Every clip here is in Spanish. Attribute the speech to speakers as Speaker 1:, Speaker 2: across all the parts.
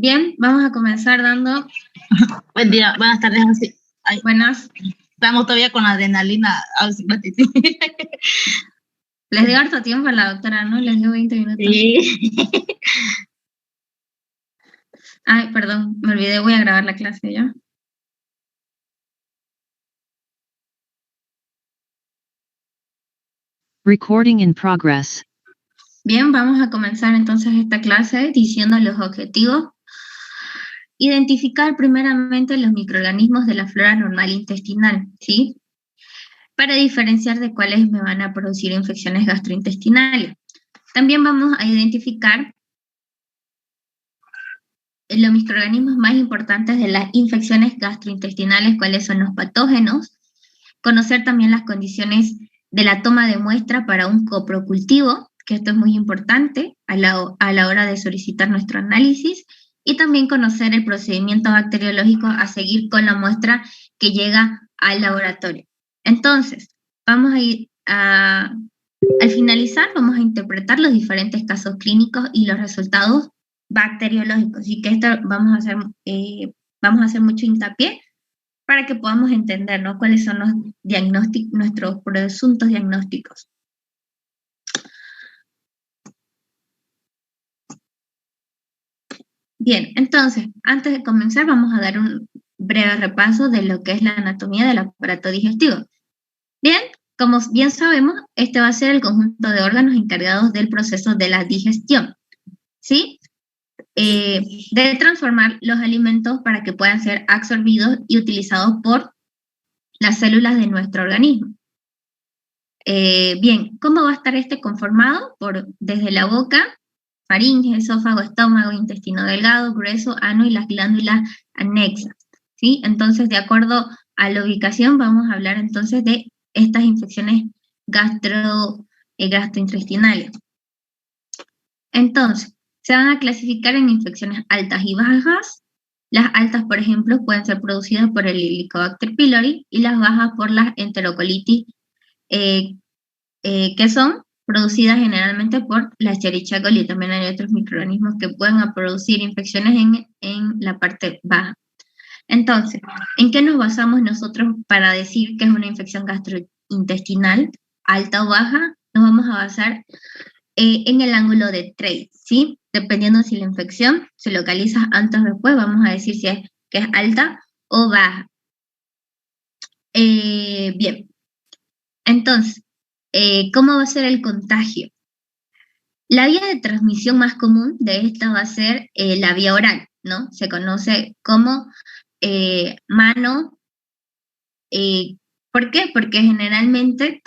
Speaker 1: Bien, vamos a comenzar dando...
Speaker 2: Buen día, buenas tardes. Ay,
Speaker 1: buenas.
Speaker 2: Estamos todavía con la adrenalina al 56.
Speaker 1: Les dio harto tiempo a la doctora, ¿no? Les dio 20 minutos.
Speaker 2: Sí.
Speaker 1: Ay, perdón, me olvidé, voy a grabar la clase ya.
Speaker 3: Recording in progress.
Speaker 1: Bien, vamos a comenzar entonces esta clase diciendo los objetivos. Identificar primeramente los microorganismos de la flora normal intestinal, ¿sí? Para diferenciar de cuáles me van a producir infecciones gastrointestinales. También vamos a identificar los microorganismos más importantes de las infecciones gastrointestinales, cuáles son los patógenos, conocer también las condiciones de la toma de muestra para un coprocultivo, que esto es muy importante a la hora de solicitar nuestro análisis, y también conocer el procedimiento bacteriológico a seguir con la muestra que llega al laboratorio. Entonces, vamos a ir al finalizar, vamos a interpretar los diferentes casos clínicos y los resultados bacteriológicos, y que esto vamos a hacer mucho hincapié para que podamos entender, ¿no?, cuáles son los diagnósticos, nuestros presuntos diagnósticos. Bien, entonces, antes de comenzar vamos a dar un breve repaso de lo que es la anatomía del aparato digestivo. Bien, como bien sabemos, este va a ser el conjunto de órganos encargados del proceso de la digestión, ¿sí? De transformar los alimentos para que puedan ser absorbidos y utilizados por las células de nuestro organismo. Bien, ¿cómo va a estar este conformado? Desde la boca, faringe, esófago, estómago, intestino delgado, grueso, ano y las glándulas anexas, ¿sí? Entonces, de acuerdo a la ubicación, vamos a hablar entonces de estas infecciones gastrointestinales. Entonces, se van a clasificar en infecciones altas y bajas. Las altas, por ejemplo, pueden ser producidas por el Helicobacter pylori y las bajas por las enterocolitis, que son producidas generalmente por la Escherichia coli. También hay otros microorganismos que pueden producir infecciones en la parte baja. Entonces, ¿en qué nos basamos nosotros para decir que es una infección gastrointestinal alta o baja? Nos vamos a basar en el ángulo de Treitz, ¿sí? Dependiendo si la infección se localiza antes o después, vamos a decir si es que es alta o baja. Bien, entonces, ¿cómo va a ser el contagio? La vía de transmisión más común de esta va a ser la vía oral, ¿no? Se conoce como mano. ¿Por qué? Porque generalmente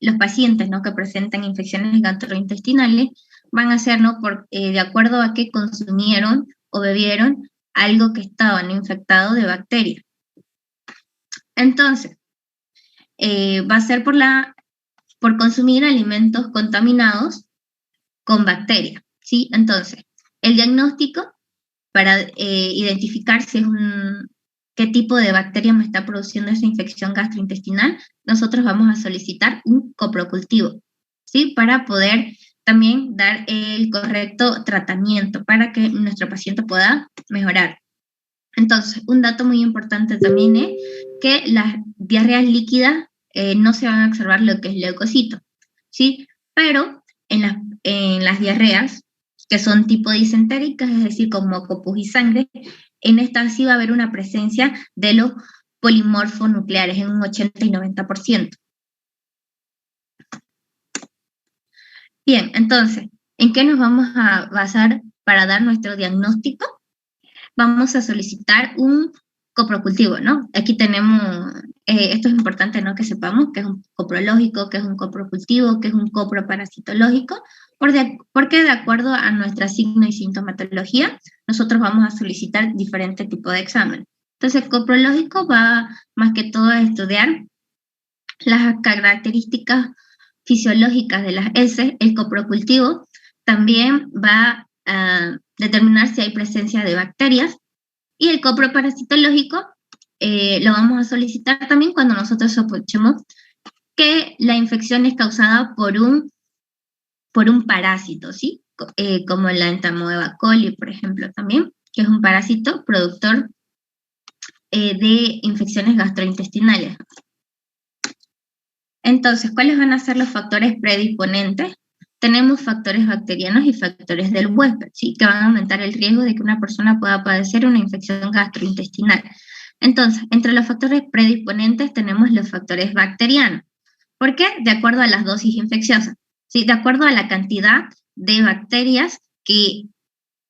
Speaker 1: los pacientes, ¿no?, que presentan infecciones gastrointestinales van a ser, ¿no?, de acuerdo a que consumieron o bebieron algo que estaba, ¿no?, infectado de bacterias. Entonces, va a ser por consumir alimentos contaminados con bacterias, ¿sí? Entonces, el diagnóstico para identificar si es qué tipo de bacteria me está produciendo esa infección gastrointestinal, nosotros vamos a solicitar un coprocultivo, ¿sí? Para poder también dar el correcto tratamiento para que nuestro paciente pueda mejorar. Entonces, un dato muy importante también es que las diarreas líquidas no se van a observar lo que es leucocitos, ¿sí? Pero en las diarreas, que son tipo disentéricas, es decir, con moco, pus y sangre, en estas sí va a haber una presencia de los polimorfonucleares en un 80 y 90%. Bien, entonces, ¿en qué nos vamos a basar para dar nuestro diagnóstico? Vamos a solicitar un coprocultivo, ¿no? Aquí tenemos, esto es importante, ¿no?, que sepamos que es un coprológico, que es un coprocultivo, que es un coproparasitológico, porque de acuerdo a nuestra signo y sintomatología, nosotros vamos a solicitar diferentes tipos de examen. Entonces, coprológico va más que todo a estudiar las características fisiológicas de las heces. El coprocultivo también va a determinar si hay presencia de bacterias, y el coproparasitológico lo vamos a solicitar también cuando nosotros sospechemos que la infección es causada por un parásito, ¿sí? como la Entamoeba coli, por ejemplo, también, que es un parásito productor de infecciones gastrointestinales. Entonces, ¿cuáles van a ser los factores predisponentes? Tenemos factores bacterianos y factores del huésped, ¿sí? Que van a aumentar el riesgo de que una persona pueda padecer una infección gastrointestinal. Entonces, entre los factores predisponentes tenemos los factores bacterianos. ¿Por qué? De acuerdo a las dosis infecciosas, ¿sí? De acuerdo a la cantidad de bacterias que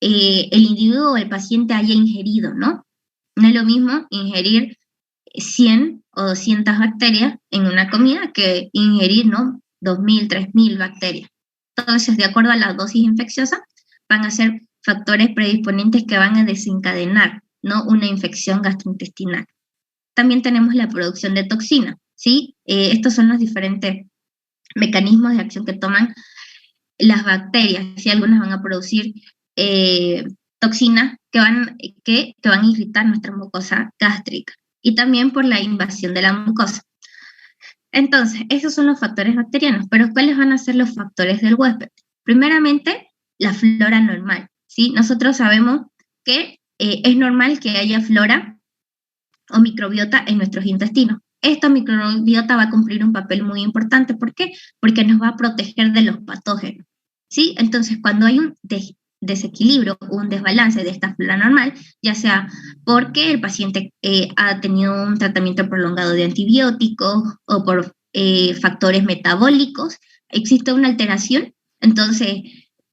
Speaker 1: el individuo o el paciente haya ingerido, ¿no? No es lo mismo ingerir 100 o 200 bacterias en una comida que ingerir, ¿no? 2000, 3000 bacterias. Entonces, de acuerdo a la dosis infecciosa, van a ser factores predisponentes que van a desencadenar, ¿no? Una infección gastrointestinal. También tenemos la producción de toxina, ¿sí? Estos son los diferentes mecanismos de acción que toman las bacterias, ¿sí? Algunas van a producir toxinas que van a irritar nuestra mucosa gástrica y también por la invasión de la mucosa. Entonces, esos son los factores bacterianos, pero ¿cuáles van a ser los factores del huésped? Primeramente, la flora normal, ¿sí? Nosotros sabemos que es normal que haya flora o microbiota en nuestros intestinos. Esta microbiota va a cumplir un papel muy importante. ¿Por qué? Porque nos va a proteger de los patógenos, ¿sí? Entonces, cuando hay un desequilibrio o un desbalance de esta flora normal, ya sea porque el paciente ha tenido un tratamiento prolongado de antibióticos o por factores metabólicos, existe una alteración, entonces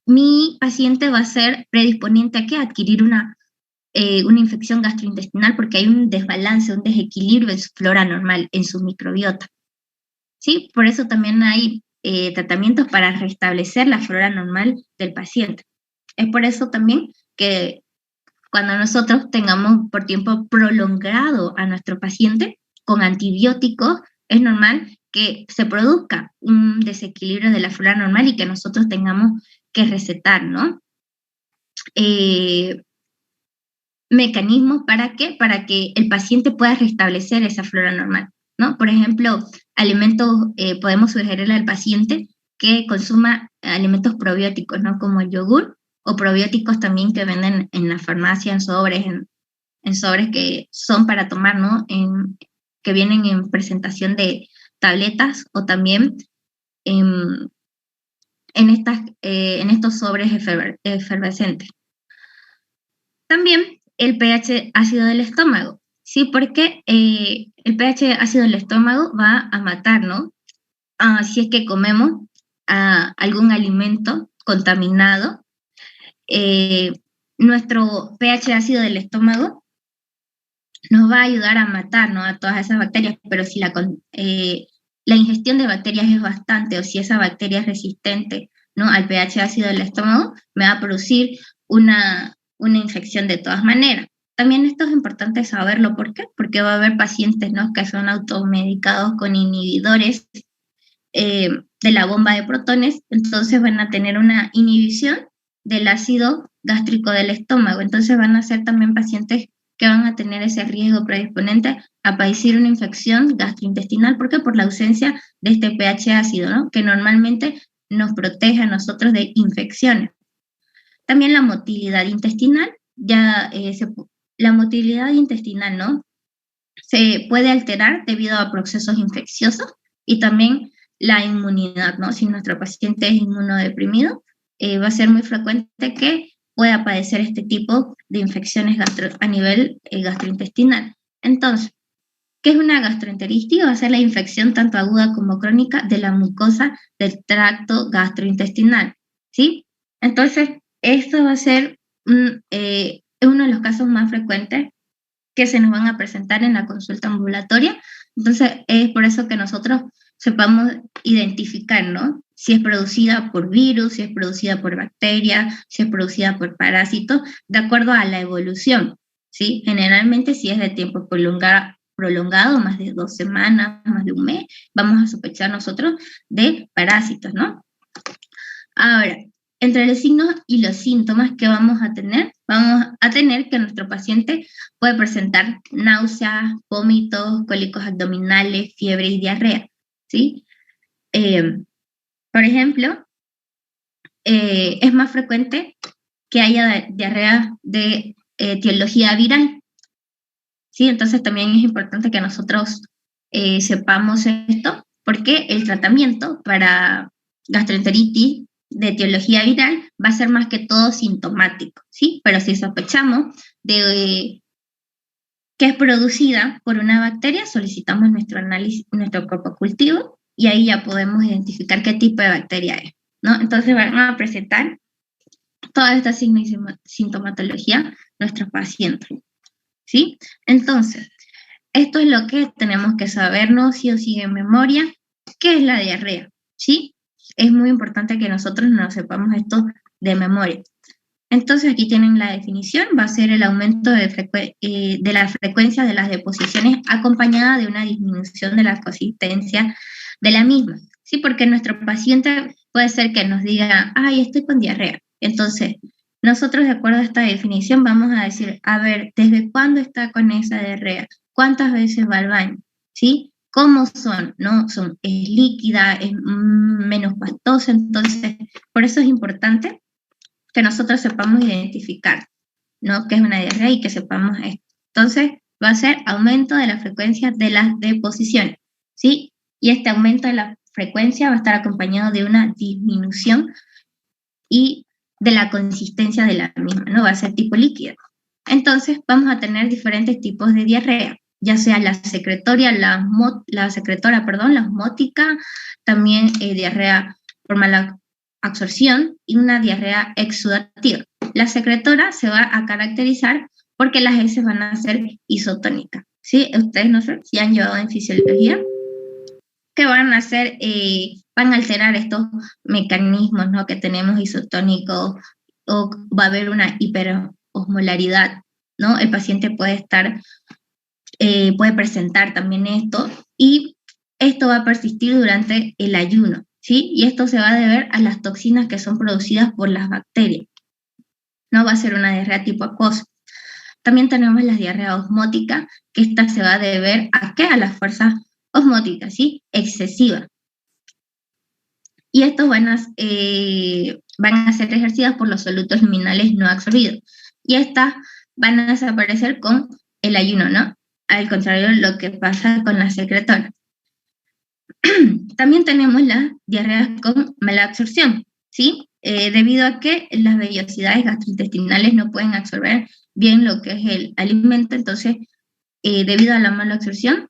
Speaker 1: mi paciente va a ser predisponente a ¿qué? Adquirir una infección gastrointestinal porque hay un desbalance, un desequilibrio en su flora normal, en su microbiota. ¿Sí? Por eso también hay tratamientos para restablecer la flora normal del paciente. Es por eso también que cuando nosotros tengamos por tiempo prolongado a nuestro paciente con antibióticos, es normal que se produzca un desequilibrio de la flora normal y que nosotros tengamos que recetar, ¿no? Mecanismos ¿para qué? Para que el paciente pueda restablecer esa flora normal, ¿no? Por ejemplo, alimentos, podemos sugerirle al paciente que consuma alimentos probióticos, ¿no? Como el yogur, o probióticos también que venden en la farmacia, en sobres, en sobres que son para tomar, ¿no? Que vienen en presentación de tabletas o también en estos sobres efervescentes. También el pH ácido del estómago, ¿sí? Porque el pH ácido del estómago va a matar, ¿no? Si es que comemos algún alimento contaminado, nuestro pH ácido del estómago nos va a ayudar a matar, ¿no? A todas esas bacterias, pero si la ingestión de bacterias es bastante o si esa bacteria es resistente, ¿no? Al pH ácido del estómago, me va a producir una infección de todas maneras. También esto es importante saberlo, ¿por qué? Porque va a haber pacientes, ¿no? Que son automedicados con inhibidores de la bomba de protones, entonces van a tener una inhibición del ácido gástrico del estómago, entonces van a ser también pacientes que van a tener ese riesgo predisponente a padecer una infección gastrointestinal. ¿Por qué? Por la ausencia de este pH ácido, ¿no? Que normalmente nos protege a nosotros de infecciones. También la motilidad intestinal, la motilidad intestinal, ¿no? Se puede alterar debido a procesos infecciosos y también la inmunidad, ¿no? Si nuestro paciente es inmunodeprimido, va a ser muy frecuente que pueda padecer este tipo de infecciones a nivel gastrointestinal. Entonces, ¿qué es una gastroenteritis? Va a ser la infección tanto aguda como crónica de la mucosa del tracto gastrointestinal, ¿sí? Entonces, esto va a ser uno de los casos más frecuentes que se nos van a presentar en la consulta ambulatoria. Entonces, es por eso que nosotros sepamos identificar, ¿no? Si es producida por virus, si es producida por bacterias, si es producida por parásitos, de acuerdo a la evolución, ¿sí? Generalmente, si es de tiempo prolongado, más de 2 semanas, más de un mes, vamos a sospechar nosotros de parásitos, ¿no? Ahora, entre los signos y los síntomas que vamos a tener que nuestro paciente puede presentar náuseas, vómitos, cólicos abdominales, fiebre y diarrea, ¿sí? Por ejemplo, es más frecuente que haya diarrea de etiología viral. ¿Sí? Entonces también es importante que nosotros sepamos esto, porque el tratamiento para gastroenteritis de etiología viral va a ser más que todo sintomático, ¿sí? Pero si sospechamos de que es producida por una bacteria, solicitamos nuestro análisis, nuestro cuerpo cultivo, y ahí ya podemos identificar qué tipo de bacteria es, ¿no? Entonces van a presentar toda esta sintomatología nuestros pacientes, ¿sí? Entonces, esto es lo que tenemos que sabernos sí o sí en memoria. ¿Qué es la diarrea? ¿Sí? Es muy importante que nosotros nos sepamos esto de memoria. Entonces aquí tienen la definición, va a ser el aumento de la frecuencia de las deposiciones acompañada de una disminución de la consistencia de la misma. Sí, porque nuestro paciente puede ser que nos diga, ay, estoy con diarrea. Entonces, nosotros de acuerdo a esta definición vamos a decir, a ver, ¿desde cuándo está con esa diarrea? ¿Cuántas veces va al baño? ¿Sí? ¿Cómo son? ¿No? ¿Es líquida? ¿Es menos pastosa? Entonces, por eso es importante que nosotros sepamos identificar, ¿no? Qué es una diarrea y que sepamos esto. Entonces, va a ser aumento de la frecuencia de las deposiciones, ¿sí? Y este aumento de la frecuencia va a estar acompañado de una disminución y de la consistencia de la misma, ¿no? Va a ser tipo líquido. Entonces, vamos a tener diferentes tipos de diarrea, ya sea la secretoria, la osmótica, también diarrea por mala absorción y una diarrea exudativa. La secretora se va a caracterizar porque las heces van a ser isotónicas, ¿sí? Ustedes no sé si han llevado en fisiología, que van a hacer, van a alterar estos mecanismos, ¿no? Que tenemos isotónicos, o va a haber una hiperosmolaridad, ¿no? El paciente puede puede presentar también esto, y esto va a persistir durante el ayuno, ¿sí? Y esto se va a deber a las toxinas que son producidas por las bacterias. No va a ser una diarrea tipo acuosa. También tenemos la diarrea osmótica, que esta se va a deber a ¿qué? A las fuerzas osmóticas, ¿sí? Excesivas. Y estos van a ser ejercidas por los solutos luminales no absorbidos. Y estas van a desaparecer con el ayuno, ¿no? Al contrario de lo que pasa con la secretora. También tenemos las diarreas con mala absorción, ¿sí? Debido a que las vellosidades gastrointestinales no pueden absorber bien lo que es el alimento, entonces, debido a la mala absorción,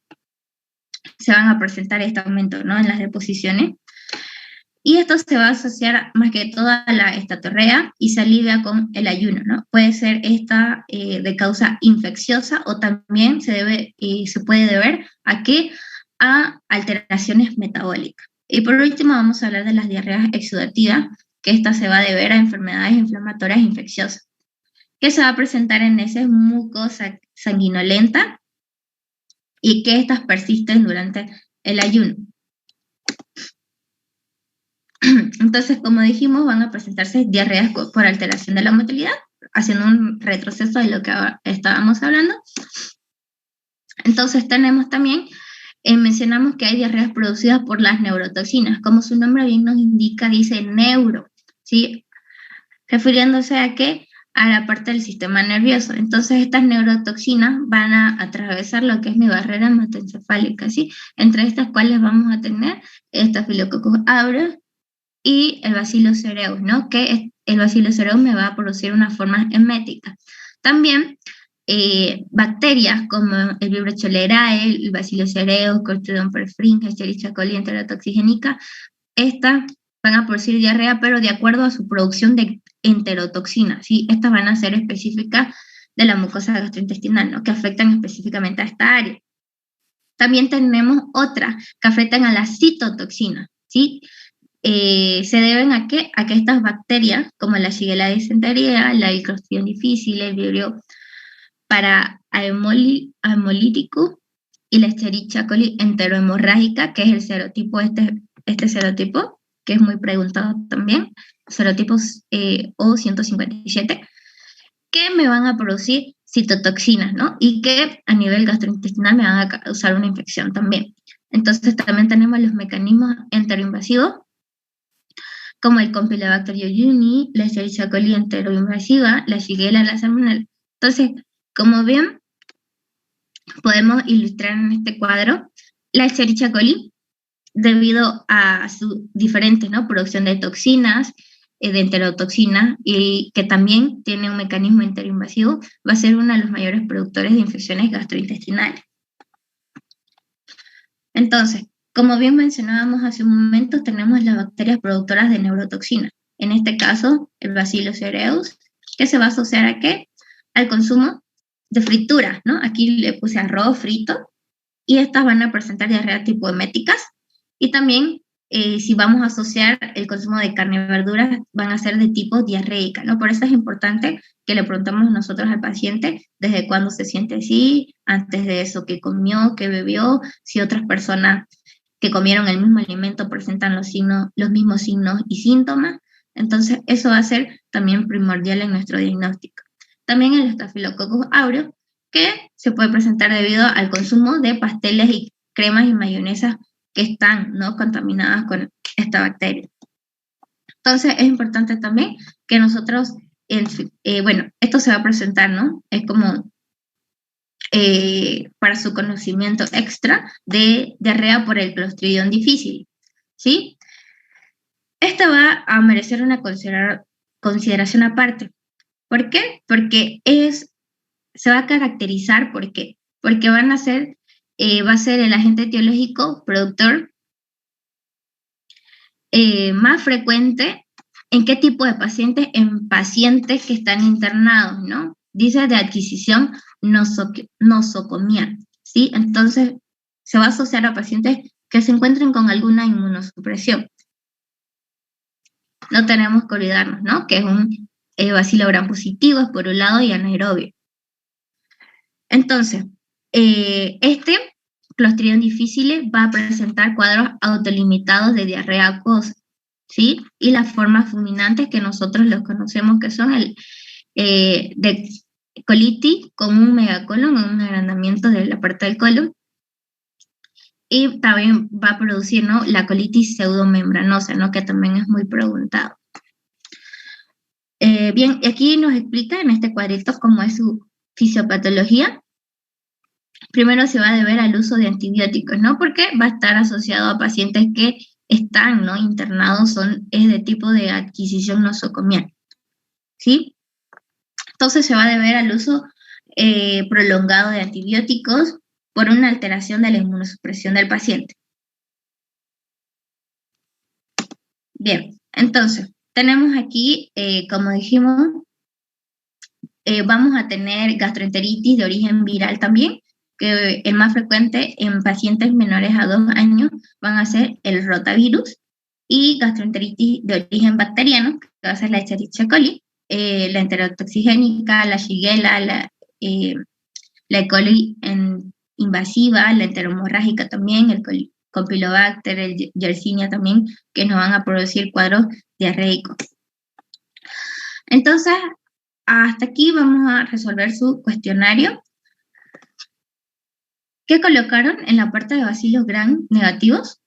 Speaker 1: se van a presentar este aumento, ¿no? En las deposiciones. Y esto se va a asociar más que todo a la estatorrea y se alivia con el ayuno, ¿no? Puede ser esta de causa infecciosa, o también se puede deber a alteraciones metabólicas. Y por último vamos a hablar de las diarreas exudativas, que esta se va a deber a enfermedades inflamatorias infecciosas, que se va a presentar en heces mucosanguinolenta y que estas persisten durante el ayuno. Entonces, como dijimos, van a presentarse diarreas por alteración de la motilidad, haciendo un retroceso de lo que estábamos hablando. Entonces tenemos también, mencionamos que hay diarreas producidas por las neurotoxinas, como su nombre bien nos indica, dice neuro, ¿sí? Refiriéndose a qué, a la parte del sistema nervioso. Entonces estas neurotoxinas van a atravesar lo que es mi barrera hematoencefálica, ¿sí? Entre estas cuales vamos a tener Staphylococcus aureus y el Bacillus cereus, ¿no? Que el Bacillus cereus me va a producir una forma emética. También bacterias como el Vibrio cholerae, el Bacillus cereus, Clostridium perfringens, Escherichia coli enterotoxigénica, estas van a producir diarrea, pero de acuerdo a su producción de enterotoxina, ¿sí? Estas van a ser específicas de la mucosa gastrointestinal, ¿no? Que afectan específicamente a esta área. También tenemos otras que afectan a la citotoxina, ¿sí? Se deben a que estas bacterias, como la Shigella dysenteria, la Clostridium difficile, el Vibrio parahemolyticus y la Escherichia coli enterohemorrágica, que es el serotipo, este serotipo, que es muy preguntado también, serotipos O157, que me van a producir citotoxinas, ¿no? Y que a nivel gastrointestinal me van a causar una infección también. Entonces también tenemos los mecanismos enteroinvasivos, como el Campylobacter jejuni, la Escherichia coli enteroinvasiva, la Shigella, la Salmonella. Entonces, como ven, podemos ilustrar en este cuadro la Escherichia coli, debido a su diferente, ¿no?, producción de toxinas, de enterotoxinas, y que también tiene un mecanismo enteroinvasivo, va a ser uno de los mayores productores de infecciones gastrointestinales. Entonces, como bien mencionábamos hace un momento, tenemos las bacterias productoras de neurotoxinas. En este caso, el Bacillus cereus, que se va a asociar ¿a qué? Al consumo de frituras, ¿no? Aquí le puse arroz frito, y estas van a presentar diarrea tipo eméticas, y también si vamos a asociar el consumo de carne y verduras, van a ser de tipo diarreica, ¿no? Por eso es importante que le preguntemos nosotros al paciente desde cuándo se siente así, antes de eso, qué comió, qué bebió, si otras personas que comieron el mismo alimento presentan los mismos signos y síntomas. Entonces, eso va a ser también primordial en nuestro diagnóstico. También el Staphylococcus aureus, que se puede presentar debido al consumo de pasteles y cremas y mayonesas que están, ¿no?, contaminadas con esta bacteria. Entonces, es importante también que nosotros, bueno, esto se va a presentar, ¿no? Es como para su conocimiento extra de diarrea por el Clostridium difficile, ¿sí? Esta va a merecer una consideración aparte. ¿Por qué? Porque se va a caracterizar, ¿por qué? Porque va a ser el agente etiológico productor más frecuente. ¿En qué tipo de pacientes? En pacientes que están internados, ¿no? Dice de adquisición nosocomial, ¿sí? Entonces, se va a asociar a pacientes que se encuentren con alguna inmunosupresión. No tenemos que olvidarnos, ¿no?, que es un bacilo gram positivo, es por un lado, y anaerobio. Entonces, este Clostridium difficile va a presentar cuadros autolimitados de diarrea acuosa, ¿sí? Y las formas fulminantes que nosotros los conocemos, que son el de colitis con un megacolon, un agrandamiento de la parte del colon, y también va a producir, ¿no?, la colitis pseudomembranosa, ¿no?, que también es muy preguntado. Bien, aquí nos explica en este cuadrito cómo es su fisiopatología. Primero se va a deber al uso de antibióticos, ¿no?, porque va a estar asociado a pacientes que están, ¿no?, internados, es de tipo de adquisición nosocomial, ¿sí? Entonces se va a deber al uso prolongado de antibióticos por una alteración de la inmunosupresión del paciente. Bien, entonces, tenemos aquí, como dijimos, vamos a tener gastroenteritis de origen viral también, que el más frecuente en pacientes menores a 2 años van a ser el rotavirus, y gastroenteritis de origen bacteriano, que va a ser la Escherichia coli, la enterotoxigénica, la Shigella, la E. coli invasiva, la enteromorrágica también, el Campylobacter, el Yersinia también, que nos van a producir cuadros diarreicos. Entonces, hasta aquí vamos a resolver su cuestionario. ¿Qué colocaron en la parte de bacilos gram negativos?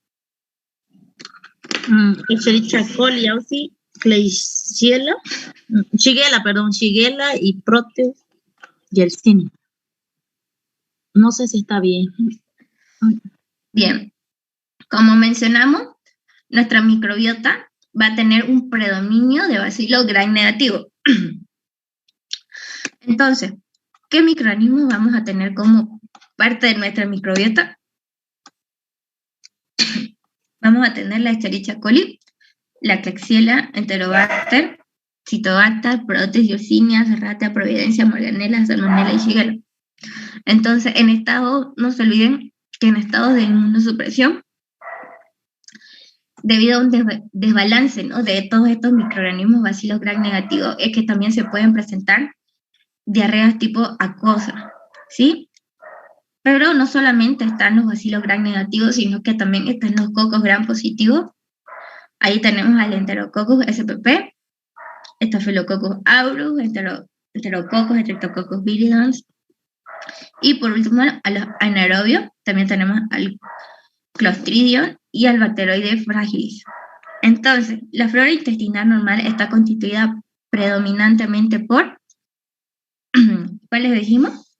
Speaker 2: Escherichia coli, ausi, Klebsiella, Shigella y Proteus Yersinia. No sé si está bien.
Speaker 1: Bien, como mencionamos, nuestra microbiota va a tener un predominio de bacilo gram negativo. Entonces, ¿qué microorganismos vamos a tener como parte de nuestra microbiota? Vamos a tener la Escherichia coli, la Klebsiella, Enterobacter, Citobacter, Proteus, Yersinia, Serratia, Providencia, Morganella, Salmonella y Shigella. Entonces, no se olviden que en estados de inmunosupresión, debido a un desbalance, ¿no?, de todos estos microorganismos bacilos gram negativos, es que también se pueden presentar diarreas tipo acuosa, ¿sí? Pero no solamente están los bacilos gram negativos, sino que también están los cocos gram positivos. Ahí tenemos al Enterococcus spp, Staphylococcus aureus, Enterococcus, Streptococcus viridans, y por último a los anaerobios también tenemos al Clostridium y al Bacteroides fragilis. Entonces, la flora intestinal normal está constituida predominantemente por, ¿cuáles dijimos?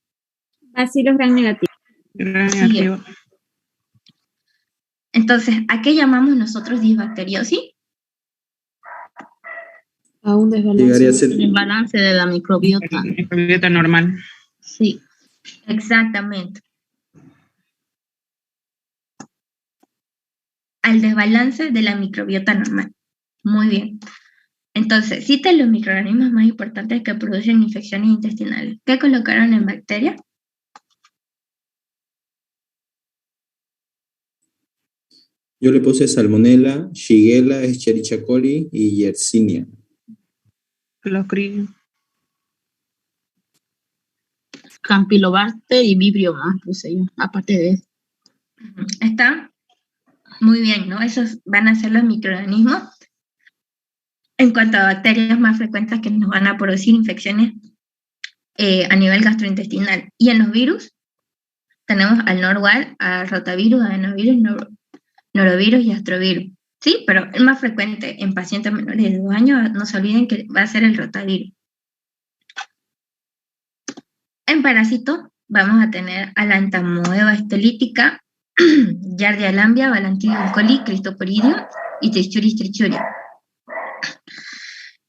Speaker 4: Bacilos gram negativos.
Speaker 5: Gran
Speaker 1: Sí.
Speaker 5: negativo.
Speaker 1: Entonces, ¿a qué llamamos nosotros disbacteriosis?
Speaker 2: A un
Speaker 6: Llegaría a
Speaker 2: desbalance.
Speaker 6: ser
Speaker 2: El desbalance de la microbiota.
Speaker 5: Microbiota normal.
Speaker 2: Sí.
Speaker 1: Exactamente. Al desbalance de la microbiota normal. Muy bien. Entonces, citen los microorganismos más importantes que producen infecciones intestinales. ¿Qué colocaron en bacterias?
Speaker 6: Yo le puse Salmonella, Shigella, Escherichia coli y Yersinia.
Speaker 5: Clostridium.
Speaker 2: Campylobacter y Vibrio más puse yo, aparte de eso.
Speaker 1: Está muy bien, ¿no? Esos van a ser los microorganismos en cuanto a bacterias más frecuentes que nos van a producir infecciones a nivel gastrointestinal. Y en los virus tenemos al norwal, al rotavirus, adenovirus, norovirus y astrovirus. Sí, pero el más frecuente en pacientes menores de 2 años, no se olviden que va a ser el rotavirus. En parásitos vamos a tener a la entamoeba estolítica, Giardia lambia, Balantidium coli, Cristoporidium y Trichuris trichuria.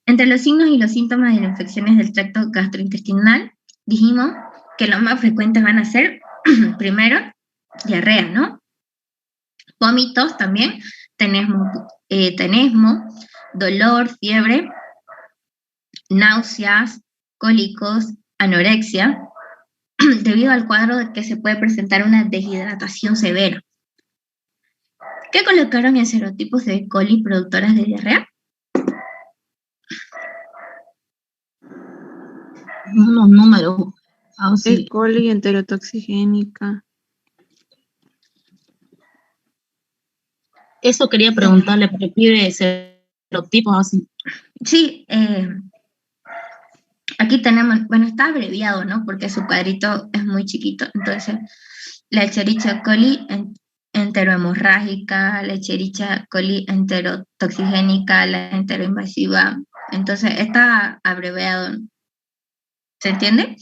Speaker 1: Entre los signos y los síntomas de las infecciones del tracto gastrointestinal, dijimos que los más frecuentes van a ser, primero, diarrea, ¿no? Vómitos también, tenesmo, dolor, fiebre, náuseas, cólicos, anorexia, debido al cuadro de que se puede presentar una deshidratación severa. ¿Qué colocaron en serotipos de E. coli productoras de diarrea?
Speaker 2: Unos números. Ah,
Speaker 5: E.
Speaker 2: sí.
Speaker 5: coli enterotoxigénica.
Speaker 2: Eso quería preguntarle, porque pide serotipos así.
Speaker 1: Sí, aquí tenemos, bueno, está abreviado, ¿no? Porque su cuadrito es muy chiquito. Entonces, la Escherichia coli enterohemorrágica, la Escherichia coli enterotoxigénica, la enteroinvasiva. Entonces, está abreviado. ¿Se entiende?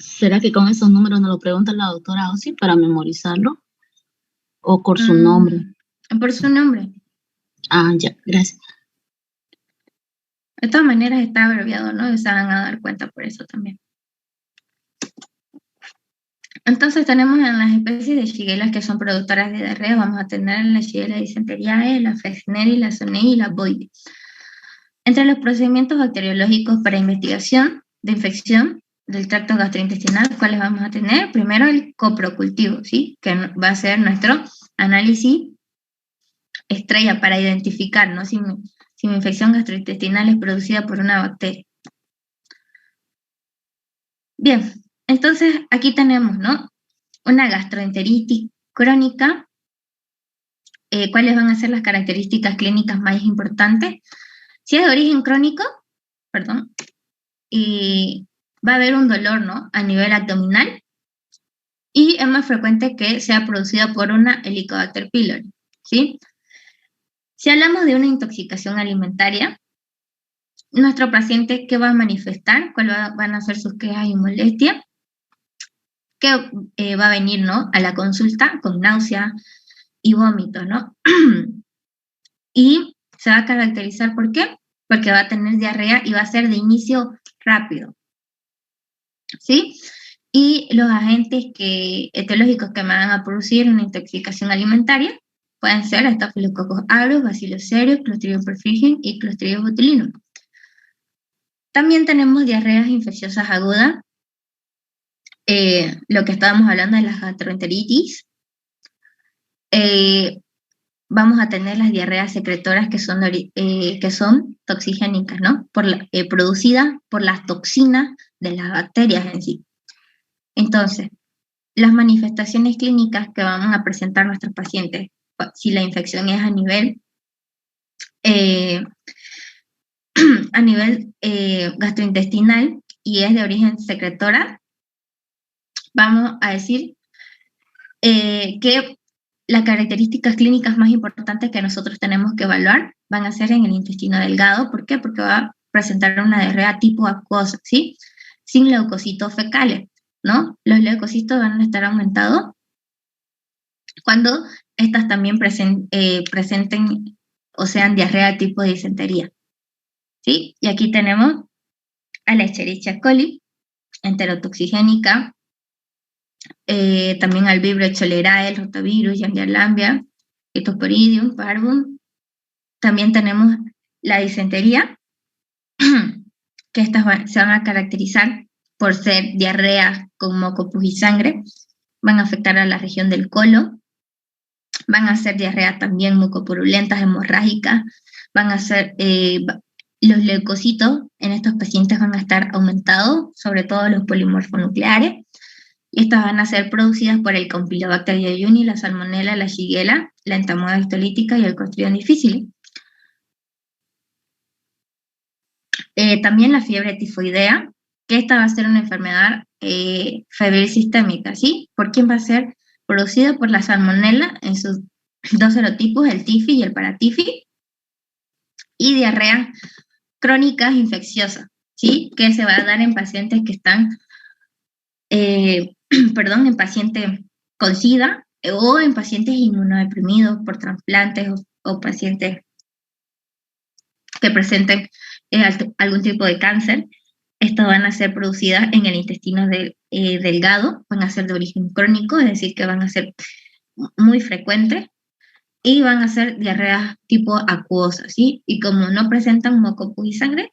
Speaker 2: ¿Será que con esos números nos lo pregunta la doctora Osi para memorizarlo? ¿O por su nombre?
Speaker 1: Por su nombre.
Speaker 2: Ah, ya, gracias.
Speaker 1: De todas maneras está abreviado, ¿no? Y se van a dar cuenta por eso también. Entonces tenemos en las especies de Shigella que son productoras de diarrea, vamos a tener la Shigella dysenteriae, la Flexneri, la Zonei y la Boide. Entre los procedimientos bacteriológicos para investigación de infección del tracto gastrointestinal, ¿cuáles vamos a tener? Primero el coprocultivo, ¿sí? Que va a ser nuestro análisis estrella para identificar, ¿no? Si mi infección gastrointestinal es producida por una bacteria. Bien, entonces aquí tenemos, ¿no? Una gastroenteritis crónica. ¿Cuáles van a ser las características clínicas más importantes? Si es de origen crónico, perdón, va a haber un dolor, ¿no? A nivel abdominal, y es más frecuente que sea producida por una Helicobacter pylori, ¿sí? Si hablamos de una intoxicación alimentaria, nuestro paciente, ¿qué va a manifestar? ¿Cuáles van a ser sus quejas y molestias? Que va a venir, ¿no? A la consulta con náusea y vómitos, ¿no? Y se va a caracterizar, ¿por qué? Porque va a tener diarrea y va a ser de inicio rápido, ¿sí? Y los agentes etiológicos que me van a producir una intoxicación alimentaria pueden ser Staphylococcus aureus, Bacillus cereus, Clostridium perfringens y Clostridium botulinum. También tenemos diarreas infecciosas agudas, lo que estábamos hablando de las gastroenteritis. Vamos a tener las diarreas secretoras que son toxigénicas, ¿no? Producidas por las toxinas de las bacterias en sí. Entonces, las manifestaciones clínicas que van a presentar nuestros pacientes, si la infección es a nivel gastrointestinal y es de origen secretora, vamos a decir que las características clínicas más importantes que nosotros tenemos que evaluar van a ser en el intestino delgado. ¿Por qué? Porque va a presentar una diarrea tipo acuosa, ¿sí? Sin leucocitos fecales, ¿no? Los leucocitos van a estar aumentados cuando estas también presenten o sean diarrea tipo disentería, ¿sí? Y aquí tenemos a la Escherichia coli, enterotoxigénica, también al Vibrio cholerae, el rotavirus, Yandia lambia, Phytosporidium, parvum. También tenemos la disentería, que estas se van a caracterizar por ser diarreas con moco, pus y sangre, van a afectar a la región del colon, van a ser diarreas también mucopurulentas, hemorrágicas, van a ser, los leucocitos en estos pacientes van a estar aumentados, sobre todo los polimorfonucleares, y estas van a ser producidas por el Campylobacter jejuni, la Salmonella, la Shigella, la Entamoeba histolítica y el Clostridium difficile. También la fiebre tifoidea, que esta va a ser una enfermedad febril sistémica, ¿sí? ¿Por quién va a ser? Producida por la Salmonella en sus dos serotipos, el tifi y el paratifi, y diarrea crónicas infecciosas, ¿sí? Que se va a dar en pacientes que están, en pacientes con SIDA o en pacientes inmunodeprimidos por trasplantes o pacientes que presenten algún tipo de cáncer. Estas van a ser producidas en el intestino delgado, van a ser de origen crónico, es decir, que van a ser muy frecuentes y van a ser diarreas tipo acuosas, ¿sí? Y como no presentan moco, pus y sangre,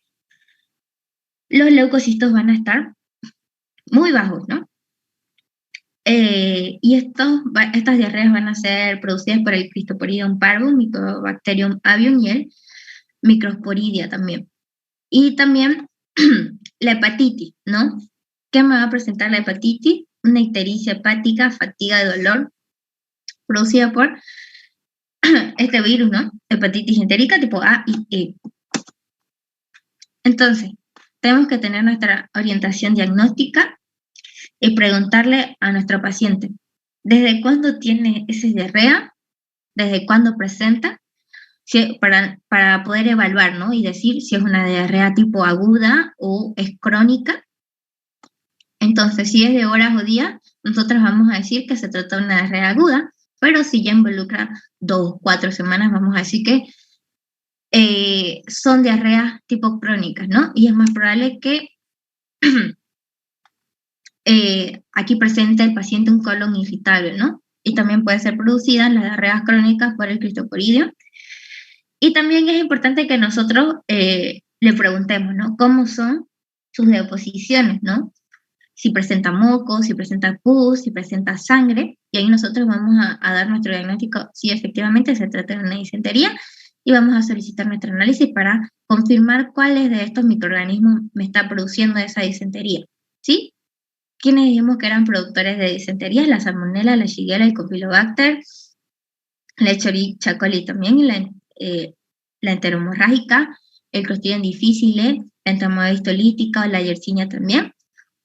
Speaker 1: los leucocitos van a estar muy bajos, ¿no? Y estas diarreas van a ser producidas por el Cryptosporidium parvum, Mycobacterium avium y el Microsporidia también. Y también la hepatitis, ¿no? ¿Qué me va a presentar la hepatitis? Una ictericia hepática, fatiga de dolor, producida por este virus, ¿no? Hepatitis entérica tipo A y E. Entonces, tenemos que tener nuestra orientación diagnóstica y preguntarle a nuestro paciente, ¿desde cuándo tiene esa diarrea? ¿Desde cuándo presenta? Para poder evaluar, ¿no? Y decir si es una diarrea tipo aguda o es crónica. Entonces, si es de horas o días, nosotros vamos a decir que se trata de una diarrea aguda, pero si ya involucra 2 o 4 semanas, vamos a decir que son diarreas tipo crónicas, ¿no? Y es más probable que aquí presente el paciente un colon irritable, ¿no? Y también puede ser producida en las diarreas crónicas por el Cryptosporidium. Y también es importante que nosotros le preguntemos, ¿no? ¿Cómo son sus deposiciones, ¿no? Si presenta moco, si presenta pus, si presenta sangre, y ahí nosotros vamos a dar nuestro diagnóstico si efectivamente se trata de una disentería, y vamos a solicitar nuestro análisis para confirmar cuáles de estos microorganismos me está produciendo esa disentería, ¿sí? ¿Quiénes dijimos que eran productores de disentería? La Salmonella, la Shigella, el Campylobacter, la Escherichia coli también, y la enteromorrágica, el Clostridium difficile, la Entamoeba histolítica o la Yersinia también.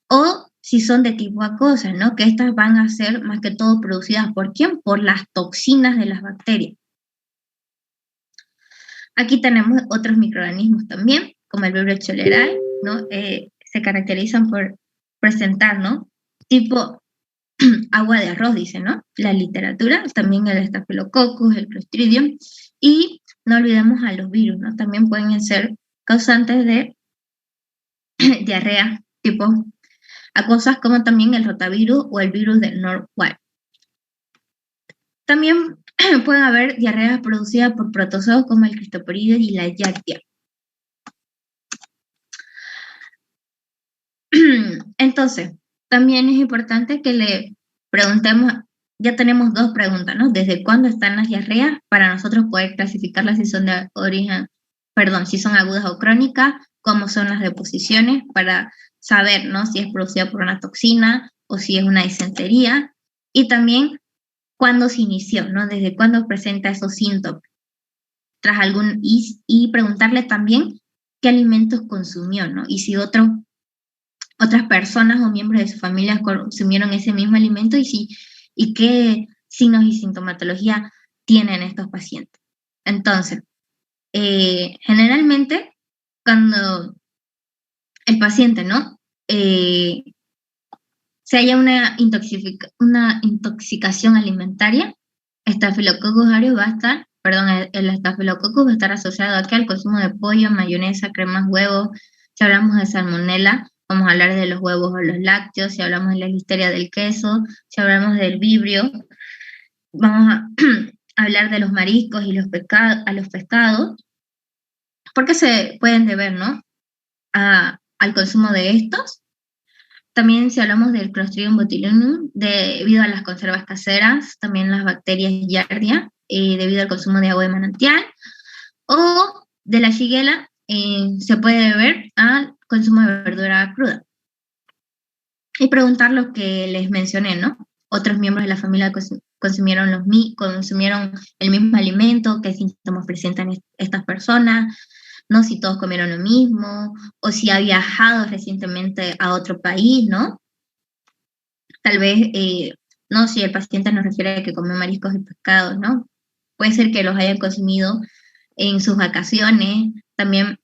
Speaker 1: O si son de tipo acuosa, ¿no? Que estas van a ser más que todo producidas ¿por quién? Por las toxinas de las bacterias. Aquí tenemos otros microorganismos también, como el Vibrio cholerae, ¿no? Se caracterizan por presentar, ¿no? Tipo agua de arroz, dice, ¿no? La literatura, también el Staphylococcus, el Clostridium, y no olvidemos a los virus, ¿no? También pueden ser causantes de diarrea tipo acuosas, como también el rotavirus o el virus del Norwalk. También pueden haber diarreas producidas por protozoos como el Cryptosporidium y la Giardia. Entonces, también es importante que le preguntemos, ya tenemos 2 preguntas, ¿no? ¿Desde cuándo están las diarreas? Para nosotros poder clasificarlas si son de origen, si son agudas o crónicas, cómo son las deposiciones, para saber, ¿no? Si es producida por una toxina o si es una disentería, y también cuándo se inició, ¿no? Desde cuándo presenta esos síntomas. Y preguntarle también qué alimentos consumió, ¿no? Y si otras personas o miembros de su familia consumieron ese mismo alimento y y qué signos y sintomatología tienen estos pacientes. Entonces, generalmente, cuando el paciente, ¿no? Si haya una intoxicación alimentaria, Staphylococcus aureus va a estar, el estafilococcus va a estar asociado aquí al consumo de pollo, mayonesa, cremas, huevos. Si hablamos de salmonela, vamos a hablar de los huevos o los lácteos. Si hablamos de la listeria del queso, si hablamos del vibrio, vamos a hablar de los mariscos y los pescados, porque se pueden deber, ¿no? Al consumo de estos. También si hablamos del Clostridium botulinum, debido a las conservas caseras, también las bacterias Giardia, debido al consumo de agua de manantial, o de la Shigella, se puede deber al consumo de verdura cruda. Y preguntar lo que les mencioné, ¿no? Otros miembros de la familia consumieron el mismo alimento, qué síntomas presentan estas personas, ¿no? Si todos comieron lo mismo, o si ha viajado recientemente a otro país, ¿no? Tal vez, no, si el paciente nos refiere a que comió mariscos y pescados, ¿no? Puede ser que los hayan consumido en sus vacaciones. También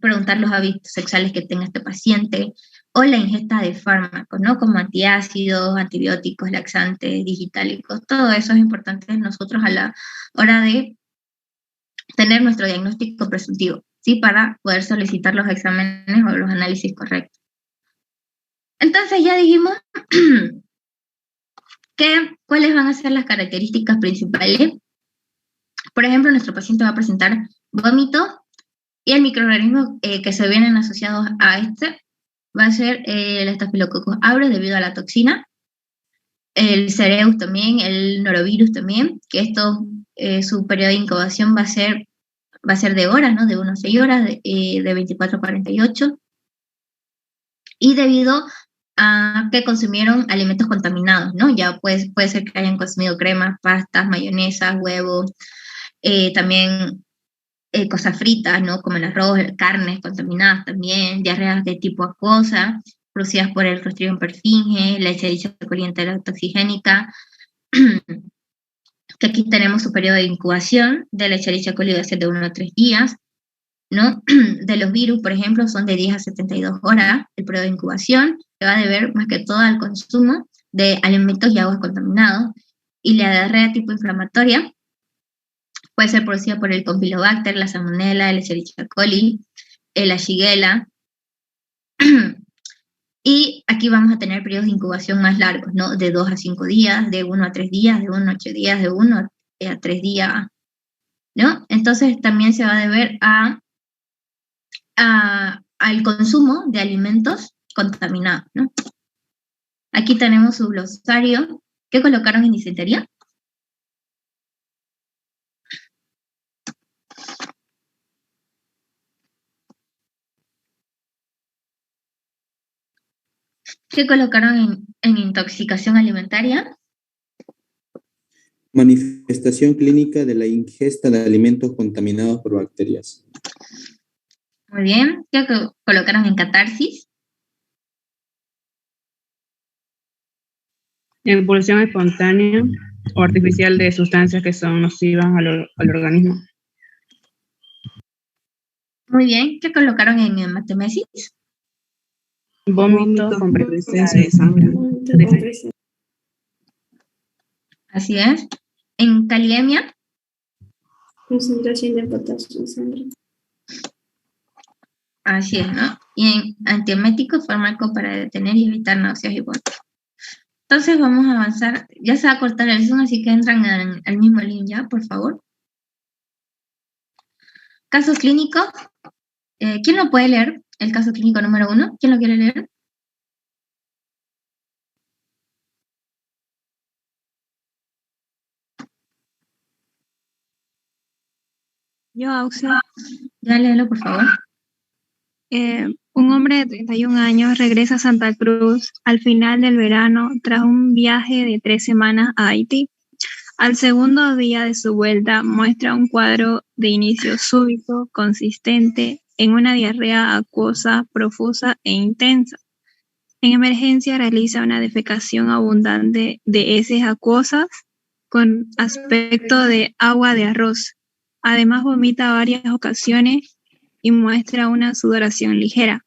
Speaker 1: preguntar los hábitos sexuales que tenga este paciente, o la ingesta de fármacos, ¿no? Como antiácidos, antibióticos, laxantes, digitálicos. Todo eso es importante nosotros a la hora de tener nuestro diagnóstico presuntivo, ¿sí? Para poder solicitar los exámenes o los análisis correctos. Entonces ya dijimos cuáles van a ser las características principales. Por ejemplo, nuestro paciente va a presentar vómito y el microorganismo que se vienen asociados a este va a ser el Staphylococcus aureus debido a la toxina, el Cereus también, el norovirus también, que esto, su periodo de incubación va a ser de horas, ¿no? De 1 a 6 horas, de 24 a 48. Y debido a que consumieron alimentos contaminados, ¿no? Ya puede ser que hayan consumido cremas, pastas, mayonesas, huevos, también cosas fritas, ¿no? Como el arroz, carnes contaminadas también, diarreas de tipo acuosa, producidas por el Clostridium perfringens, la Escherichia coli enterotoxigénica, que aquí tenemos su periodo de incubación de la Escherichia coli va a ser de 1 a 3 días, ¿no? De los virus, por ejemplo, son de 10 a 72 horas el periodo de incubación, que va a deber más que todo al consumo de alimentos y aguas contaminados, y la diarrea tipo inflamatoria puede ser producida por el Campylobacter, la Salmonella, el Escherichia coli, la Shigella. Y aquí vamos a tener periodos de incubación más largos, ¿no? De 2 a 5 días, de 1 a 3 días, de 1 a 8 días, de 1 a 3 días, ¿no? Entonces también se va a deber al consumo de alimentos contaminados, ¿no? Aquí tenemos su glosario. ¿Qué colocaron en disentería? ¿Qué colocaron en intoxicación alimentaria?
Speaker 6: Manifestación clínica de la ingesta de alimentos contaminados por bacterias.
Speaker 1: Muy bien. ¿Qué colocaron en catarsis?
Speaker 5: Expulsión espontánea o artificial de sustancias que son nocivas al organismo.
Speaker 1: Muy bien. ¿Qué colocaron en hematemesis?
Speaker 5: Vómito con presencia de sangre.
Speaker 1: Así es. ¿En caliemia?
Speaker 4: Concentración de potasio en sangre.
Speaker 1: Así es, ¿no? Y en antiemético, fármaco para detener y evitar náuseas y vómitos. Entonces vamos a avanzar. Ya se va a cortar el Zoom, así que entran al mismo link ya, por favor. Casos clínicos. ¿Quién lo puede leer? El caso clínico número 1. ¿Quién lo quiere leer?
Speaker 7: Yo, Auxi.
Speaker 1: Ya léelo, por favor.
Speaker 7: Un hombre de 31 años regresa a Santa Cruz al final del verano tras un viaje de 3 semanas a Haití. Al segundo día de su vuelta muestra un cuadro de inicio súbito, consistente en una diarrea acuosa, profusa e intensa. En emergencia realiza una defecación abundante de heces acuosas con aspecto de agua de arroz. Además vomita varias ocasiones y muestra una sudoración ligera.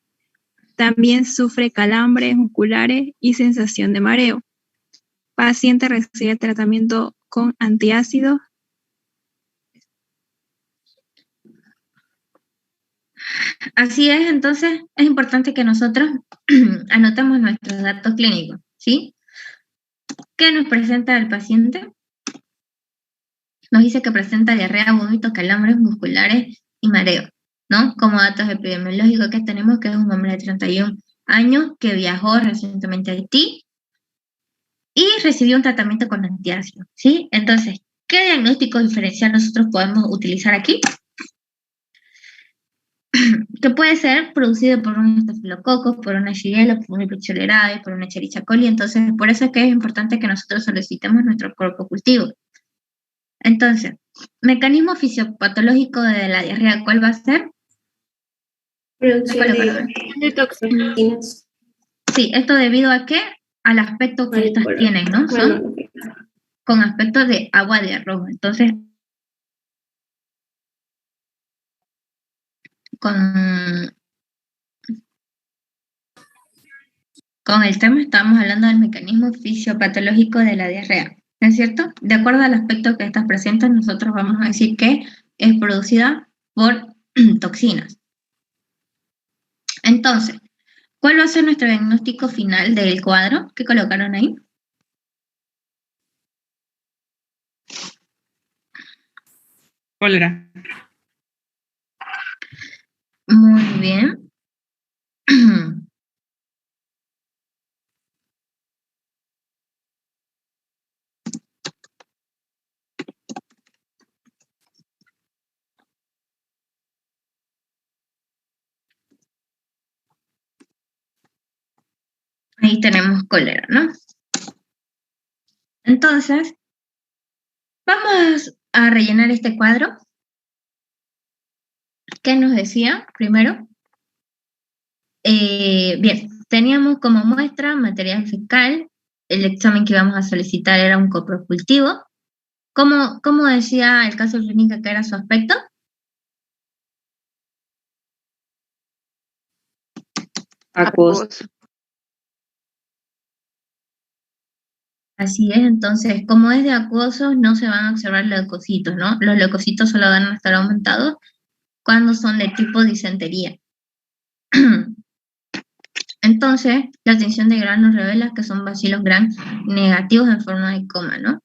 Speaker 7: También sufre calambres musculares y sensación de mareo. Paciente recibe tratamiento con antiácidos.
Speaker 1: Así es, entonces es importante que nosotros anotemos nuestros datos clínicos, ¿sí? ¿Qué nos presenta el paciente? Nos dice que presenta diarrea, vómitos, calambres musculares y mareo, ¿no? Como datos epidemiológicos que tenemos, que es un hombre de 31 años que viajó recientemente a Haití y recibió un tratamiento con antiácido, ¿sí? Entonces, ¿qué diagnóstico diferencial nosotros podemos utilizar aquí? Que puede ser producido por un estafilococo, por una Shigella, por un Epicholerae, por una Escherichia coli. Entonces, por eso es que es importante que nosotros solicitemos nuestro cuerpo cultivo. Entonces, mecanismo fisiopatológico de la diarrea, ¿cuál va a ser?
Speaker 4: Producción de toxinas.
Speaker 1: Sí, esto debido a qué? Al aspecto que estas tienen, ¿no? Son con aspecto de agua de arroz. Entonces, con el tema estamos hablando del mecanismo fisiopatológico de la diarrea, ¿no es cierto? De acuerdo al aspecto que estas presentan, nosotros vamos a decir que es producida por toxinas. Entonces, ¿cuál va a ser nuestro diagnóstico final del cuadro que colocaron ahí?
Speaker 5: Cólera.
Speaker 1: Muy bien. Ahí tenemos cólera, ¿no? Entonces, vamos a rellenar este cuadro. ¿Qué nos decía primero? Bien, teníamos como muestra material fecal. El examen que íbamos a solicitar era un coprocultivo. ¿Cómo decía el caso clínico que era su aspecto?
Speaker 5: Acuoso.
Speaker 1: Así es, entonces, como es de acuosos, no se van a observar leucocitos, ¿no? Los leucocitos solo van a estar aumentados cuando son de tipo disentería. Entonces, la tinción de Gram nos revela que son bacilos Gram negativos en forma de coma, ¿no?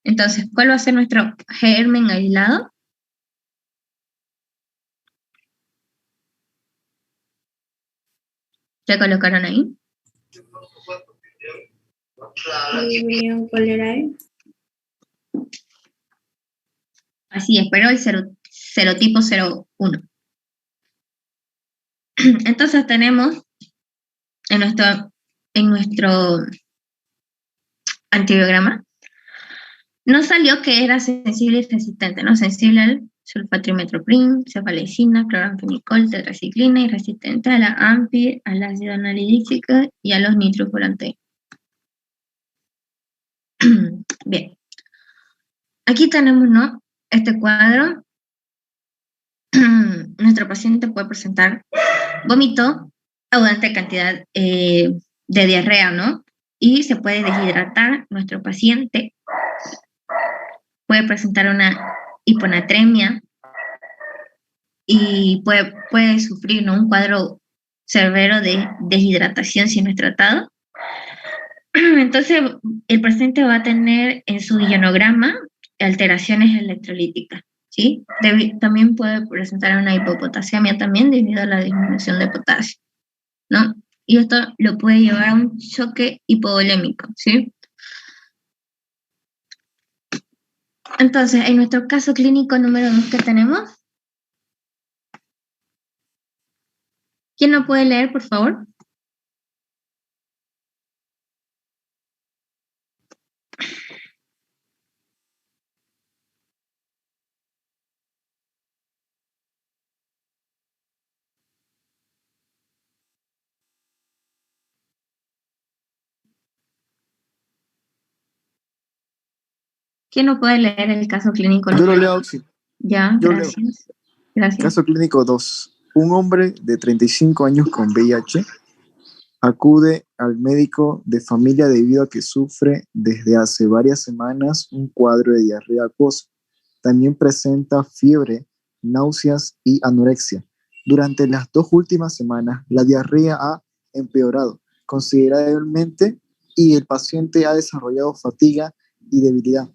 Speaker 1: Entonces, ¿cuál va a ser nuestro germen aislado? ¿Ya colocaron ahí?
Speaker 4: Vibrio cholerae.
Speaker 1: Así es, pero el serotipo 01. Entonces tenemos en nuestro antibiograma, nos salió que era sensible y resistente, ¿no? Sensible al sulfatrimetoprim, cefalecina, cloranfenicol, tetraciclina y resistente a la AMPI, al ácido anhidrícico y a los nitrofurantes. Bien. Aquí tenemos, ¿no? Este cuadro. Nuestro paciente puede presentar vómito, abundante cantidad de diarrea, ¿no? Y se puede deshidratar. Nuestro paciente puede presentar una hiponatremia y puede sufrir, ¿no? Un cuadro severo de deshidratación si no es tratado. Entonces, el paciente va a tener en su ionograma alteraciones electrolíticas, ¿sí? También puede presentar una hipopotasemia también debido a la disminución de potasio, ¿no? Y esto lo puede llevar a un choque hipovolémico, ¿sí? Entonces, en nuestro caso clínico número 2 que tenemos, ¿quién lo puede leer, por favor? ¿Quién no puede leer el caso clínico?
Speaker 8: Yo lo leo, Oxy.
Speaker 1: Ya,
Speaker 8: Yo
Speaker 1: gracias. Gracias.
Speaker 8: Caso clínico 2. Un hombre de 35 años con VIH acude al médico de familia debido a que sufre desde hace varias semanas un cuadro de diarrea acuosa. También presenta fiebre, náuseas y anorexia. Durante las 2 últimas semanas, la diarrea ha empeorado considerablemente y el paciente ha desarrollado fatiga y debilidad.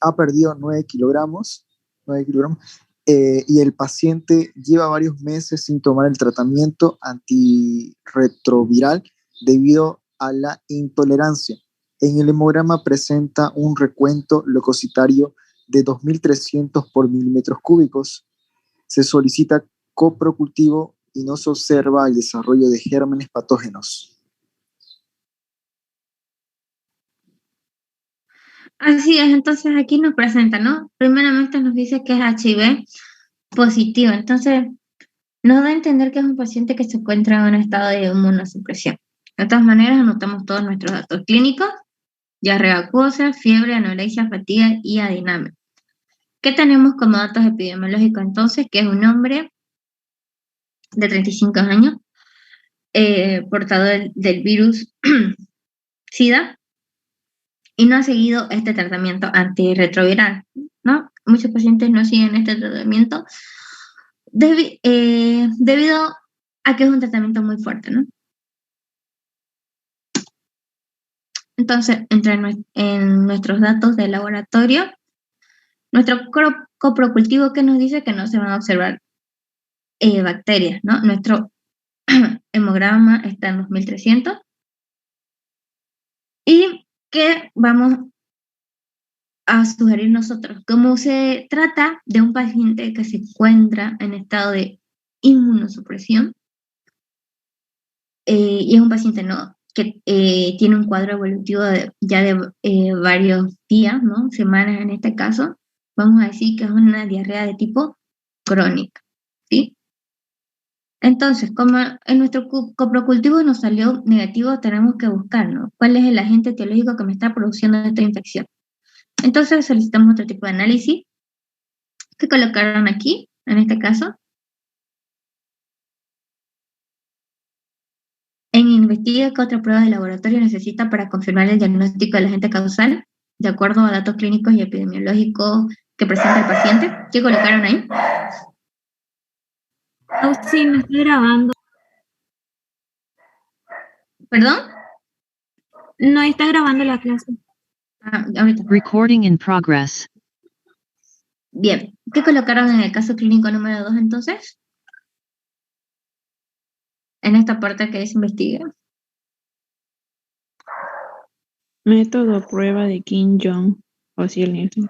Speaker 8: Ha perdido 9 kilogramos, y el paciente lleva varios meses sin tomar el tratamiento antirretroviral debido a la intolerancia. En el hemograma presenta un recuento leucocitario de 2.300 por milímetros cúbicos. Se solicita coprocultivo y no se observa el desarrollo de gérmenes patógenos.
Speaker 1: Así es, entonces aquí nos presenta, ¿no? Primeramente nos dice que es HIV positivo, entonces nos da a entender que es un paciente que se encuentra en un estado de inmunosupresión. De todas maneras, anotamos todos nuestros datos clínicos: diarrea acuosa, fiebre, anorexia, fatiga y adinamia. ¿Qué tenemos como datos epidemiológicos entonces? Que es un hombre de 35 años, portador del virus SIDA, y no ha seguido este tratamiento antirretroviral, ¿no? Muchos pacientes no siguen este tratamiento debido a que es un tratamiento muy fuerte, ¿no? Entonces, en nuestros datos de laboratorio, nuestro coprocultivo que nos dice que no se van a observar bacterias, ¿no? Nuestro hemograma está en 2300 y que vamos a sugerir nosotros, como se trata de un paciente que se encuentra en estado de inmunosupresión y es un paciente, ¿no?, que tiene un cuadro evolutivo ya de varios días, ¿no?, semanas en este caso, vamos a decir que es una diarrea de tipo crónica, ¿sí? Entonces, como en nuestro coprocultivo nos salió negativo, tenemos que buscar, ¿no?, cuál es el agente etiológico que me está produciendo esta infección. Entonces solicitamos otro tipo de análisis que colocaron aquí, en este caso. Investiga qué otra prueba de laboratorio necesita para confirmar el diagnóstico del agente causal, de acuerdo a datos clínicos y epidemiológicos que presenta el paciente. ¿Qué colocaron ahí?
Speaker 4: Oh, sí, me estoy grabando.
Speaker 1: ¿Perdón?
Speaker 4: No está grabando la clase.
Speaker 1: Ahorita.
Speaker 3: Recording in progress.
Speaker 1: Bien. ¿Qué colocaron en el caso clínico número 2 entonces? En esta parte que es investiga.
Speaker 5: Método prueba de Kim Jong o Nielsen.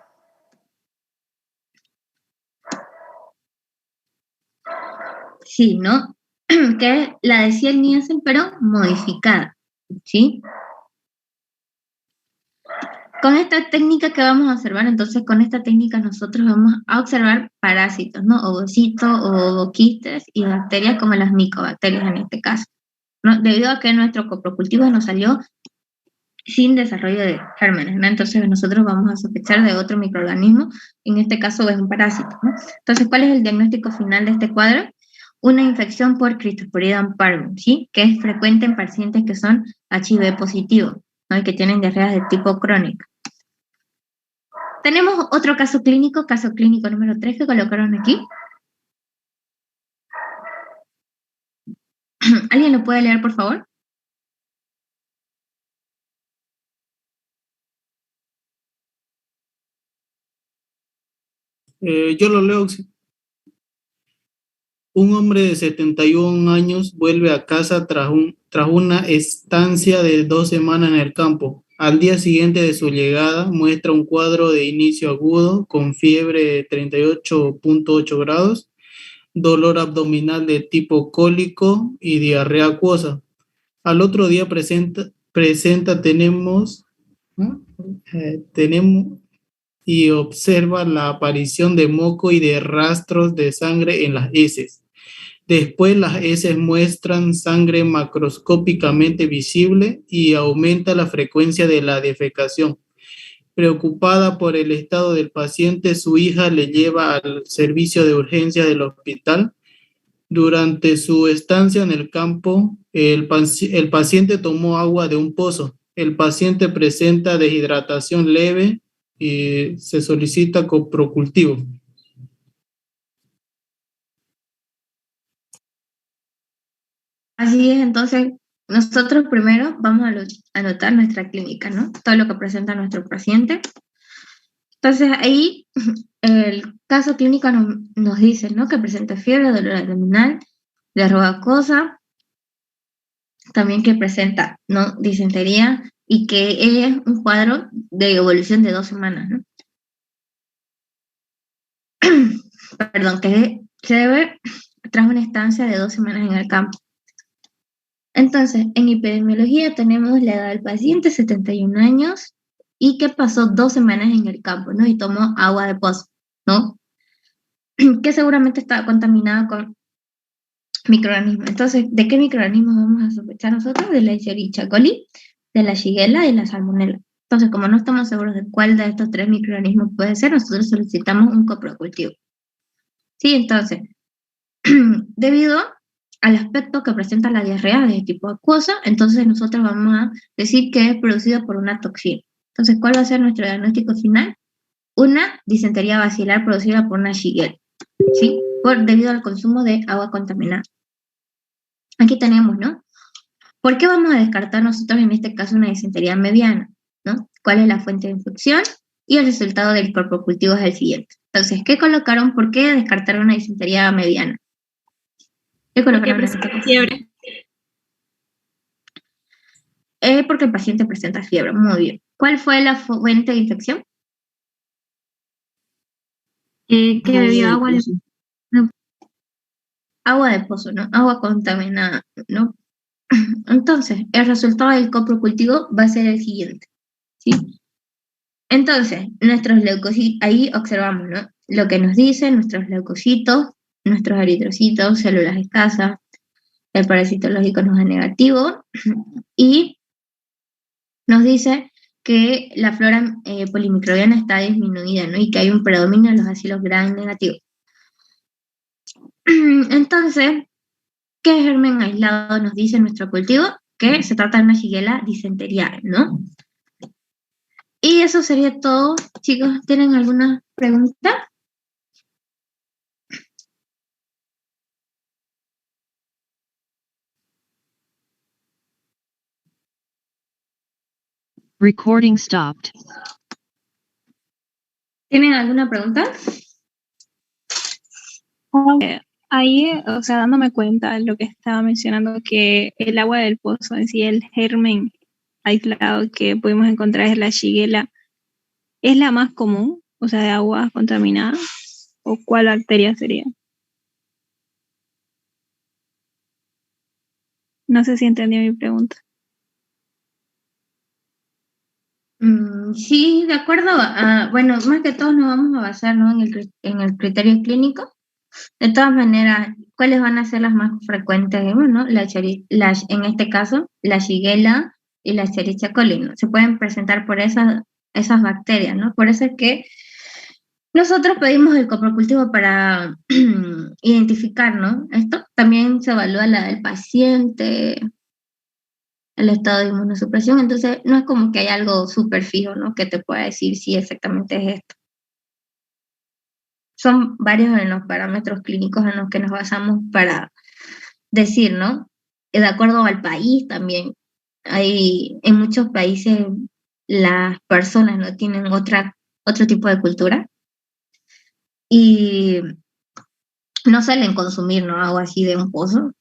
Speaker 1: Sí, ¿no? Que es la de Ciel Nielsen, pero modificada, ¿sí? Con esta técnica que vamos a observar, entonces con esta técnica nosotros vamos a observar parásitos, ¿no? Ovocitos, ovoquistes y bacterias como las micobacterias en este caso, ¿no? Debido a que nuestro coprocultivo nos salió sin desarrollo de gérmenes, ¿no? Entonces nosotros vamos a sospechar de otro microorganismo, en este caso es un parásito, ¿no? Entonces, ¿cuál es el diagnóstico final de este cuadro? Una infección por Cryptosporidium parvum, ¿sí? Que es frecuente en pacientes que son HIV positivos, ¿no? Y que tienen diarreas de tipo crónico. Tenemos otro caso clínico número 3 que colocaron aquí. ¿Alguien lo puede leer, por favor?
Speaker 9: Yo lo leo. Un hombre de 71 años vuelve a casa tras una estancia de 2 semanas en el campo. Al día siguiente de su llegada muestra un cuadro de inicio agudo con fiebre de 38.8 grados, dolor abdominal de tipo cólico y diarrea acuosa. Al otro día tenemos y observa la aparición de moco y de rastros de sangre en las heces. Después las heces muestran sangre macroscópicamente visible y aumenta la frecuencia de la defecación. Preocupada por el estado del paciente, su hija le lleva al servicio de urgencia del hospital. Durante su estancia en el campo, el paciente tomó agua de un pozo. El paciente presenta deshidratación leve y se solicita coprocultivo.
Speaker 1: Así es, entonces nosotros primero vamos a anotar nuestra clínica, ¿no? Todo lo que presenta nuestro paciente. Entonces ahí el caso clínico nos dice, ¿no? Que presenta fiebre, dolor abdominal, diarrea acuosa, también que presenta, ¿no? Disentería y que es un cuadro de evolución de 2 semanas, ¿no? Perdón, que se debe tras una estancia de 2 semanas en el campo. Entonces, en epidemiología tenemos la edad del paciente, 71 años, y que pasó 2 semanas en el campo, ¿no? Y tomó agua de pozo, ¿no? Que seguramente estaba contaminada con microorganismos. Entonces, ¿de qué microorganismos vamos a sospechar nosotros? De la Escherichia coli, de la Shigella y la Salmonella. Entonces, como no estamos seguros de cuál de estos 3 microorganismos puede ser, nosotros solicitamos un coprocultivo. Sí, entonces, debido al aspecto que presenta la diarrea de tipo acuosa, entonces nosotros vamos a decir que es producido por una toxina. Entonces, ¿cuál va a ser nuestro diagnóstico final? Una disentería baciliar producida por una Shigella, ¿sí? Debido al consumo de agua contaminada. Aquí tenemos, ¿no? ¿Por qué vamos a descartar nosotros en este caso una disentería mediana? ¿No? ¿Cuál es la fuente de infección? Y el resultado del coprocultivo es el siguiente. Entonces, ¿qué colocaron? ¿Por qué descartaron una disentería mediana? ¿Qué colocaron en este caso?
Speaker 7: Fiebre.
Speaker 1: Porque el paciente presenta fiebre. Muy bien. ¿Cuál fue la fuente de infección?
Speaker 7: Que bebió agua de...
Speaker 1: Agua de pozo, ¿no? Agua contaminada, ¿no? Entonces, el resultado del coprocultivo va a ser el siguiente, ¿sí? Entonces, nuestros leucocitos, ahí observamos, ¿no? Lo que nos dicen nuestros leucocitos, nuestros eritrocitos, células escasas, el parasitológico nos da negativo, y nos dice que la flora polimicrobiana está disminuida, ¿no? Y que hay un predominio de los ácidos gram negativos. Entonces, ¿qué germen aislado nos dice nuestro cultivo? Que se trata de una Shigella disenteriae, ¿no? Y eso sería todo. Chicos, ¿tienen alguna pregunta?
Speaker 3: Recording stopped.
Speaker 1: ¿Tienen alguna pregunta?
Speaker 7: Ahí, o sea, dándome cuenta de lo que estaba mencionando, que el agua del pozo en sí, el germen aislado que pudimos encontrar es la Shigella, ¿es la más común, o sea, de agua contaminada? ¿O cuál bacteria sería? No sé si entendió mi pregunta.
Speaker 1: Sí, de acuerdo. Bueno, más que todo nos vamos a basar, ¿no? en el criterio clínico. De todas maneras, ¿cuáles van a ser las más frecuentes? Bueno, en este caso, la Shigella y la Escherichia coli, ¿no? Se pueden presentar por esas bacterias, ¿no? Por eso es que nosotros pedimos el coprocultivo para identificar, ¿no? Esto también se evalúa la del paciente, el estado de inmunosupresión, entonces no es como que hay algo súper fijo, ¿no? Que te pueda decir si exactamente es esto. Son varios en los parámetros clínicos en los que nos basamos para decir, ¿no? De acuerdo al país también. En muchos países las personas no tienen otro tipo de cultura y no suelen consumir, ¿no? Agua así de un pozo.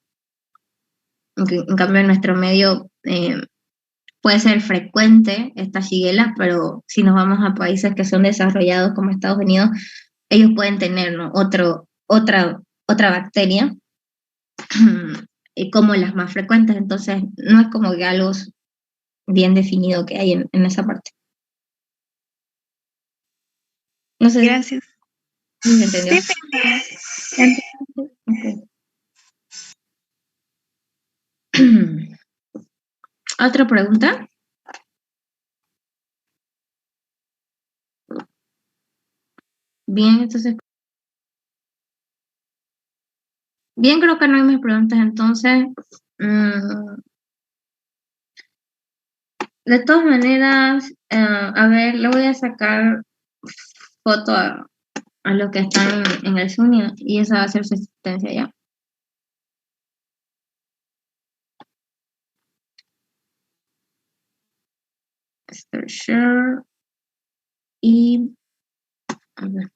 Speaker 1: En cambio, en nuestro medio puede ser frecuente esta Shigella, pero si nos vamos a países que son desarrollados como Estados Unidos, ellos pueden tener, ¿no? otra bacteria como las más frecuentes, entonces no es como que algo bien definido que hay en esa parte. No sé.
Speaker 7: Gracias.
Speaker 1: ¿Sí se entendió?
Speaker 7: Sí.
Speaker 1: Okay. ¿Otra pregunta? Bien, entonces. Bien, creo que no hay más preguntas, entonces. De todas maneras, a ver, le voy a sacar foto a los que están en el Zoom y esa va a ser su asistencia ya. Share y a ver.